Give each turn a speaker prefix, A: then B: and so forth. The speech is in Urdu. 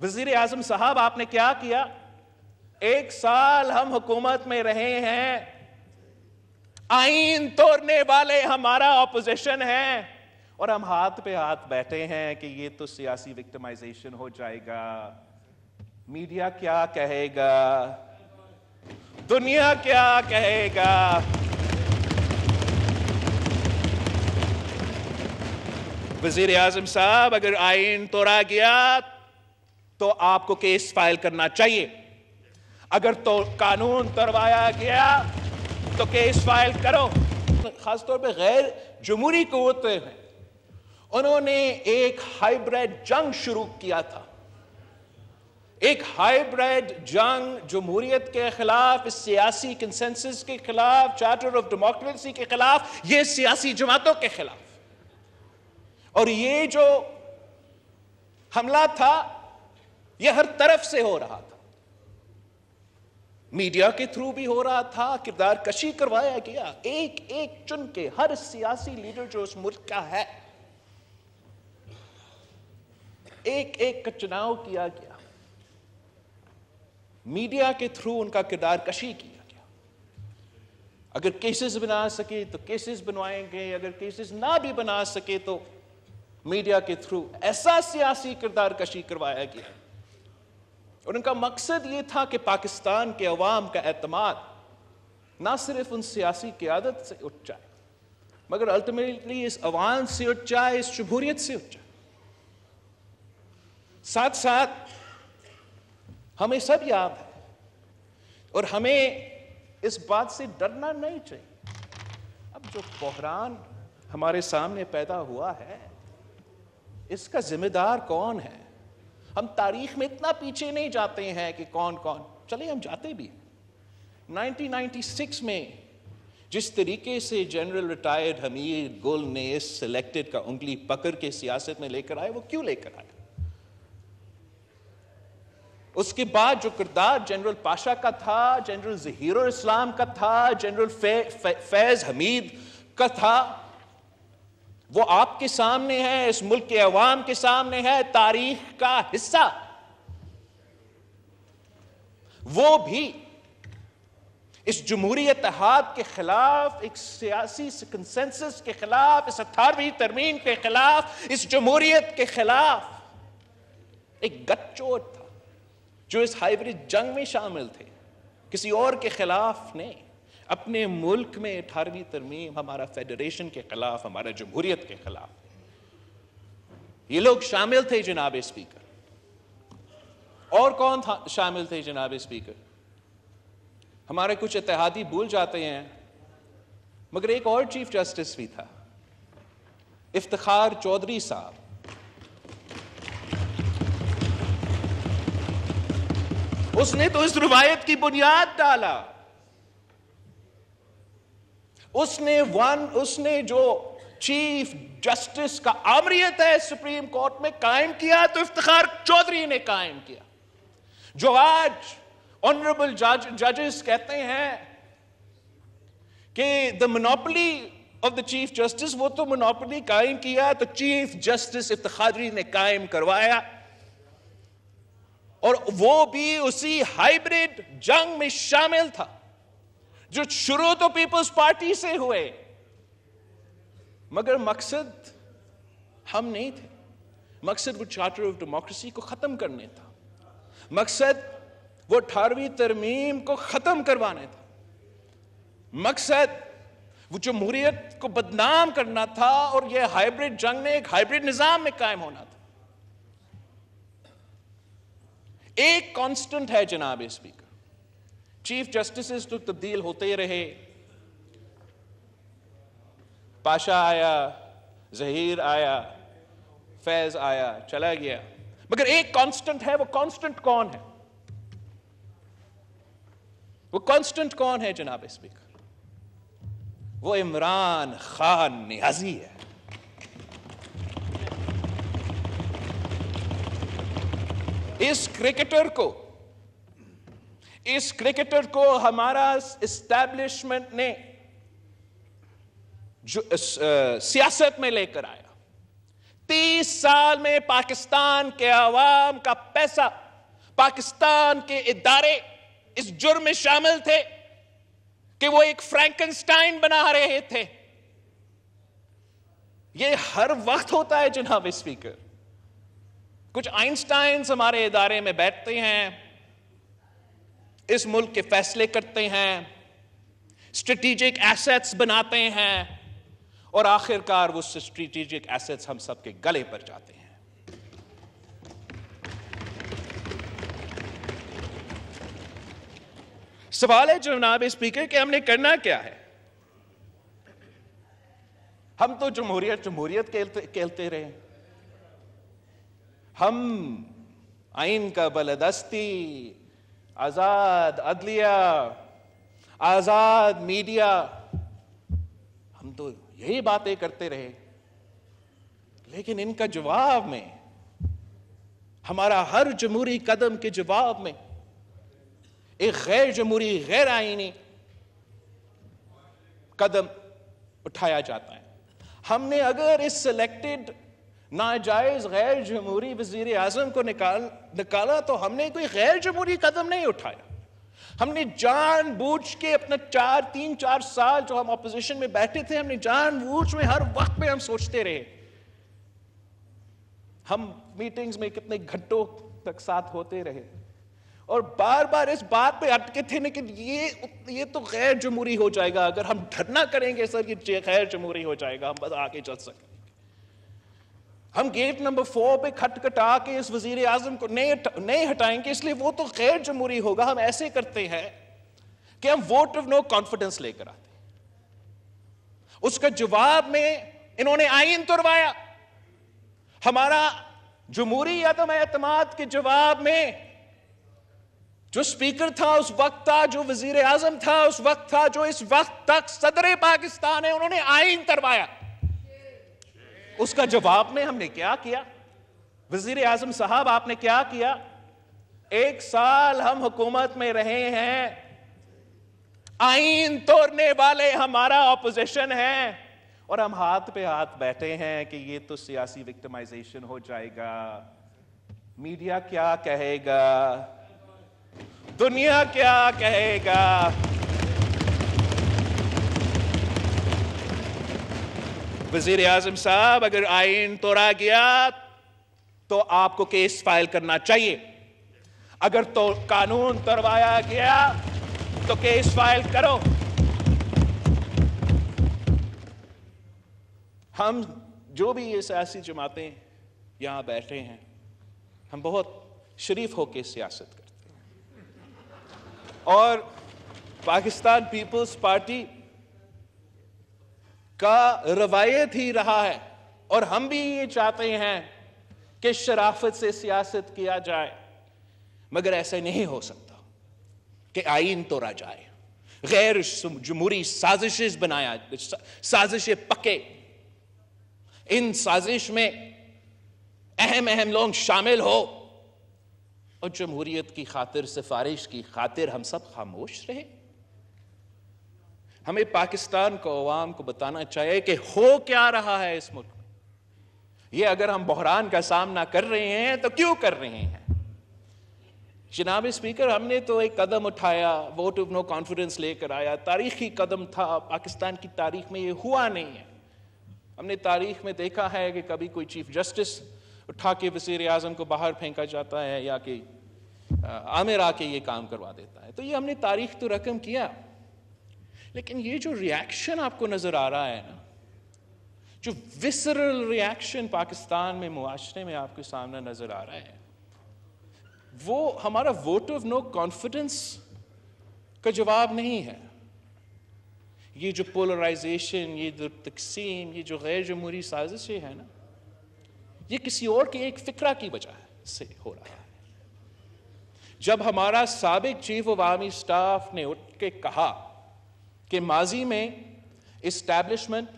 A: وزیر اعظم صاحب آپ نے کیا کیا؟ 1 سال ہم حکومت میں رہے ہیں، آئین توڑنے والے ہمارا اپوزیشن ہے، اور ہم ہاتھ پہ ہاتھ بیٹھے ہیں کہ یہ تو سیاسی وکٹمائزیشن ہو جائے گا، میڈیا کیا کہے گا، دنیا کیا کہے گا۔ وزیر اعظم صاحب، اگر آئین توڑا گیا تو آپ کو کیس فائل کرنا چاہیے، اگر تو قانون توڑوایا گیا تو کیس فائل کرو۔ خاص طور پہ غیر جمہوری قوتیں ہیں، انہوں نے ایک ہائیبریڈ جنگ شروع کیا تھا، ایک ہائیبریڈ جنگ جمہوریت کے خلاف، اس سیاسی کنسنسس کے خلاف، چارٹر آف ڈیموکریسی کے خلاف، یہ سیاسی جماعتوں کے خلاف۔ اور یہ جو حملہ تھا یہ ہر طرف سے ہو رہا تھا، میڈیا کے تھرو بھی ہو رہا تھا، کردار کشی کروایا گیا، ایک ایک چن کے ہر سیاسی لیڈر جو اس ملک کا ہے، ایک ایک کا چناؤ کیا گیا، میڈیا کے تھرو ان کا کردار کشی کیا گیا۔ اگر کیسز بنا سکے تو کیسز بنوائیں گے، اگر کیسز نہ بھی بنا سکے تو میڈیا کے تھرو ایسا سیاسی کردار کشی کروایا گیا، اور ان کا مقصد یہ تھا کہ پاکستان کے عوام کا اعتماد نہ صرف ان سیاسی قیادت سے اٹھ جائے مگر الٹیمیٹلی اس عوام سے اٹھ جائے، اس جمہوریت سے اٹھ جائے۔ ساتھ ساتھ ہمیں سب یاد ہے، اور ہمیں اس بات سے ڈرنا نہیں چاہیے، اب جو بحران ہمارے سامنے پیدا ہوا ہے اس کا ذمہ دار کون ہے؟ ہم تاریخ میں اتنا پیچھے نہیں جاتے ہیں کہ کون چلے، ہم جاتے بھی ہیں۔ 1996 میں جس طریقے سے جنرل ریٹائرڈ حمید گل نے اس سلیکٹڈ کا انگلی پکڑ کے سیاست میں لے کر آئے، وہ کیوں لے کر آئے؟ اس کے بعد جو کردار جنرل پاشا کا تھا، جنرل ظہیر الاسلام کا تھا، جنرل فیض حمید کا تھا، وہ آپ کے سامنے ہے، اس ملک کے عوام کے سامنے ہے، تاریخ کا حصہ۔ وہ بھی اس جمہوری اتحاد کے خلاف، ایک سیاسی کنسنسس کے خلاف، اس 18ویں ترمیم کے خلاف، اس جمہوریت کے خلاف ایک گٹھ چور تھا جو اس ہائیبریڈ جنگ میں شامل تھے، کسی اور کے خلاف نہیں، اپنے ملک میں 18ویں ترمیم، ہمارا فیڈریشن کے خلاف، ہمارا جمہوریت کے خلاف یہ لوگ شامل تھے جناب اسپیکر۔ اور کون شامل تھے جناب اسپیکر؟ ہمارے کچھ اتحادی بھول جاتے ہیں مگر ایک اور چیف جسٹس بھی تھا، افتخار چودھری صاحب۔ اس نے تو اس روایت کی بنیاد ڈالا، اس نے جو چیف جسٹس کا آمریت ہے سپریم کورٹ میں قائم کیا تو افتخار چودھری نے قائم کیا، جو آج آنریبل ججز کہتے ہیں کہ the monopoly of the chief justice، وہ تو monopoly قائم کیا تو چیف جسٹس افتخاری نے قائم کروایا، اور وہ بھی اسی ہائیبریڈ جنگ میں شامل تھا جو شروع تو پیپلز پارٹی سے ہوئے، مگر مقصد ہم نہیں تھے، مقصد وہ چارٹر آف ڈیموکریسی کو ختم کرنے تھا، مقصد وہ 18ویں ترمیم کو ختم کروانے تھا، مقصد وہ جمہوریت کو بدنام کرنا تھا، اور یہ ہائیبریڈ جنگ میں ایک ہائیبریڈ نظام میں قائم ہونا تھا۔ ایک کانسٹنٹ ہے جناب اسپیکر، چیف جسٹسز تو تبدیل ہوتے رہے، پاشا آیا، ظہیر آیا، فیض آیا، چلا گیا، مگر ایک کانسٹنٹ ہے۔ وہ کانسٹنٹ کون ہے؟ وہ کانسٹنٹ کون ہے جناب اسپیکر؟ وہ عمران خان نیازی ہے۔ اس کرکٹر کو ہمارا اسٹیبلشمنٹ نے جو سیاست میں لے کر آیا، 30 سال میں پاکستان کے عوام کا پیسہ، پاکستان کے ادارے اس جرم میں شامل تھے کہ وہ ایک فرینکنسٹائن بنا رہے تھے. یہ ہر وقت ہوتا ہے جناب اسپیکر. کچھ آئنسٹائنز ہمارے ادارے میں بیٹھتے ہیں، اس ملک کے فیصلے کرتے ہیں، اسٹریٹجک ایسیٹس بناتے ہیں، اور آخر کار وہ اسٹریٹجک ایسیٹس ہم سب کے گلے پر جاتے ہیں. سوال ہے جناب اسپیکر کہ ہم نے کرنا کیا ہے؟ ہم تو جمہوریت کہتے رہے. ہم آئین کا بالادستی، آزاد عدلیہ، آزاد میڈیا، ہم تو یہی باتیں کرتے رہے. لیکن ان کا جواب میں، ہمارا ہر جمہوری قدم کے جواب میں ایک غیر جمہوری، غیر آئینی قدم اٹھایا جاتا ہے. ہم نے اگر اس سلیکٹڈ ناجائز غیر جمہوری وزیر اعظم کو نکالا تو ہم نے کوئی غیر جمہوری قدم نہیں اٹھایا. ہم نے جان بوجھ کے اپنا 3-4 سال جو ہم اپوزیشن میں بیٹھے تھے، ہم نے جان بوجھ میں ہر وقت پہ ہم سوچتے رہے. ہم میٹنگز میں کتنے گھنٹوں تک ساتھ ہوتے رہے اور بار بار اس بات پہ اٹکے تھے لیکن یہ تو غیر جمہوری ہو جائے گا. اگر ہم دھرنا کریں گے سر یہ غیر جمہوری ہو جائے گا، ہم بس آگے چل سکیں گے. ہم گیٹ نمبر 4 پہ کھٹکھٹا کے اس وزیر اعظم کو نہیں ہٹائیں گے، اس لیے وہ تو غیر جمہوری ہوگا. ہم ایسے کرتے ہیں کہ ہم ووٹ آف نو کانفیڈنس لے کر آتے ہیں. اس کا جواب میں انہوں نے آئین توڑوایا. ہمارا جمہوری عدم اعتماد کے جواب میں جو اسپیکر تھا اس وقت تھا، جو وزیر اعظم تھا اس وقت تھا، جو اس وقت تک صدر پاکستان ہے، انہوں نے آئین توڑوایا. اس کا جواب میں ہم نے کیا کیا؟ وزیر اعظم صاحب آپ نے کیا کیا؟ 1 سال ہم حکومت میں رہے ہیں، آئین توڑنے والے ہمارا اپوزیشن ہے اور ہم ہاتھ پہ ہاتھ بیٹھے ہیں کہ یہ تو سیاسی وکٹمائزیشن ہو جائے گا. میڈیا کیا کہے گا؟ دنیا کیا کہے گا؟ وزیر اعظم صاحب اگر آئین توڑا گیا تو آپ کو کیس فائل کرنا چاہیے. اگر تو قانون توڑوایا گیا تو کیس فائل کرو. ہم جو بھی یہ سیاسی جماعتیں یہاں بیٹھے ہیں، ہم بہت شریف ہو کے سیاست کرتے ہیں اور پاکستان پیپلز پارٹی کا روایت ہی رہا ہے اور ہم بھی یہ چاہتے ہیں کہ شرافت سے سیاست کیا جائے. مگر ایسا نہیں ہو سکتا کہ آئین توڑا جائے، غیر جمہوری سازشیں بنایا، سازشیں پکے. ان سازش میں اہم لوگ شامل ہو اور جمہوریت کی خاطر، سفارش کی خاطر ہم سب خاموش رہے. ہمیں پاکستان کو، عوام کو بتانا چاہیے کہ ہو کیا رہا ہے اس ملک میں. یہ اگر ہم بحران کا سامنا کر رہے ہیں تو کیوں کر رہے ہیں؟ جناب اسپیکر، ہم نے تو ایک قدم اٹھایا، ووٹ آف نو کانفیڈنس لے کر آیا. تاریخی قدم تھا، پاکستان کی تاریخ میں یہ ہوا نہیں ہے. ہم نے تاریخ میں دیکھا ہے کہ کبھی کوئی چیف جسٹس اٹھا کے وزیر اعظم کو باہر پھینکا جاتا ہے یا کہ عامر آ کے یہ کام کروا دیتا ہے. تو یہ ہم نے تاریخ تو رقم کیا، لیکن یہ جو ریاکشن آپ کو نظر آ رہا ہے نا، جو وسرل ریاکشن پاکستان میں، معاشرے میں آپ کے سامنے نظر آ رہا ہے، وہ ہمارا ووٹ آف نو کانفیڈنس کا جواب نہیں ہے. یہ جو پولرائزیشن، یہ جو تقسیم، یہ جو غیر جمہوری سازشیں ہیں نا، یہ کسی اور کے ایک فکرہ کی وجہ سے ہو رہا ہے. جب ہمارا سابق چیف آف آرمی اسٹاف نے اٹھ کے کہا کہ ماضی میں اسٹیبلشمنٹ